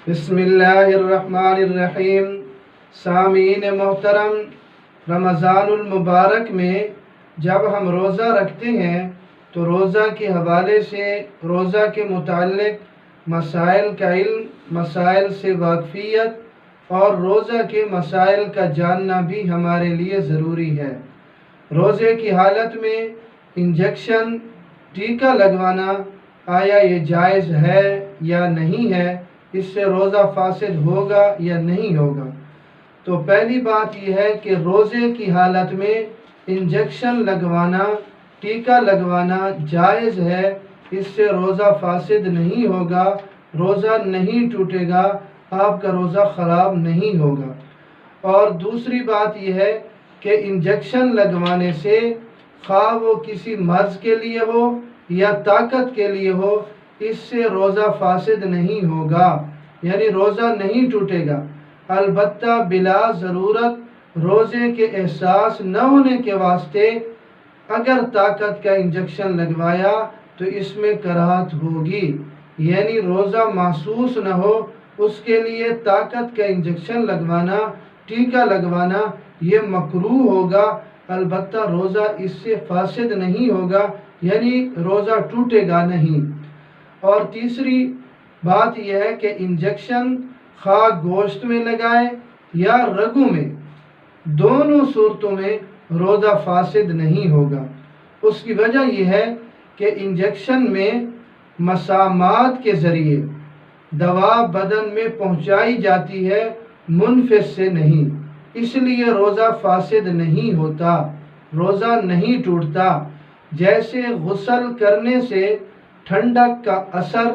بسم اللہ الرحمن الرحیم۔ سامعین محترم، رمضان المبارک میں جب ہم روزہ رکھتے ہیں تو روزہ کے حوالے سے روزہ کے متعلق مسائل کا علم، مسائل سے واقفیت اور روزہ کے مسائل کا جاننا بھی ہمارے لیے ضروری ہے۔ روزے کی حالت میں انجیکشن، ٹیکہ لگوانا آیا یہ جائز ہے یا نہیں ہے، اس سے روزہ فاسد ہوگا یا نہیں ہوگا؟ تو پہلی بات یہ ہے کہ روزے کی حالت میں انجیکشن لگوانا، ٹیکہ لگوانا جائز ہے، اس سے روزہ فاسد نہیں ہوگا، روزہ نہیں ٹوٹے گا، آپ کا روزہ خراب نہیں ہوگا۔ اور دوسری بات یہ ہے کہ انجیکشن لگوانے سے خواہ وہ کسی مرض کے لیے ہو یا طاقت کے لیے ہو، اس سے روزہ فاسد نہیں ہوگا، یعنی روزہ نہیں ٹوٹے گا۔ البتہ بلا ضرورت روزے کے احساس نہ ہونے کے واسطے اگر طاقت کا انجیکشن لگوایا تو اس میں کراہت ہوگی، یعنی روزہ محسوس نہ ہو اس کے لیے طاقت کا انجیکشن لگوانا، ٹیکہ لگوانا یہ مکروہ ہوگا، البتہ روزہ اس سے فاسد نہیں ہوگا، یعنی روزہ ٹوٹے گا نہیں۔ اور تیسری بات یہ ہے کہ انجیکشن خواہ گوشت میں لگائے یا رگوں میں، دونوں صورتوں میں روزہ فاسد نہیں ہوگا۔ اس کی وجہ یہ ہے کہ انجیکشن میں مسامات کے ذریعے دوا بدن میں پہنچائی جاتی ہے، منفذ سے نہیں، اس لیے روزہ فاسد نہیں ہوتا، روزہ نہیں ٹوٹتا۔ جیسے غسل کرنے سے ٹھنڈک کا اثر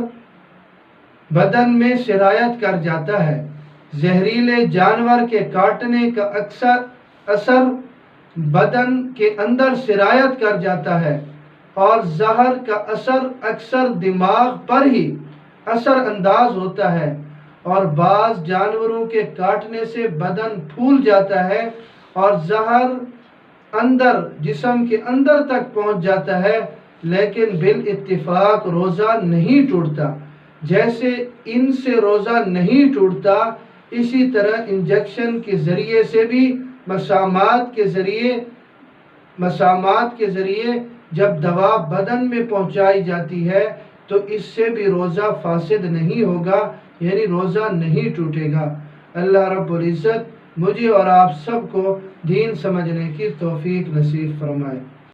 بدن میں سرایت کر جاتا ہے، زہریلے جانور کے کاٹنے کا اثر بدن کے اندر سرایت کر جاتا ہے، اور زہر کا اثر اکثر دماغ پر ہی اثر انداز ہوتا ہے، اور بعض جانوروں کے کاٹنے سے بدن پھول جاتا ہے اور زہر اندر جسم کے اندر تک پہنچ جاتا ہے، لیکن بالاتفاق روزہ نہیں ٹوٹتا۔ جیسے ان سے روزہ نہیں ٹوٹتا، اسی طرح انجیکشن کے ذریعے سے بھی مسامات کے ذریعے جب دوا بدن میں پہنچائی جاتی ہے تو اس سے بھی روزہ فاسد نہیں ہوگا، یعنی روزہ نہیں ٹوٹے گا۔ اللہ رب العزت مجھے اور آپ سب کو دین سمجھنے کی توفیق نصیب فرمائے۔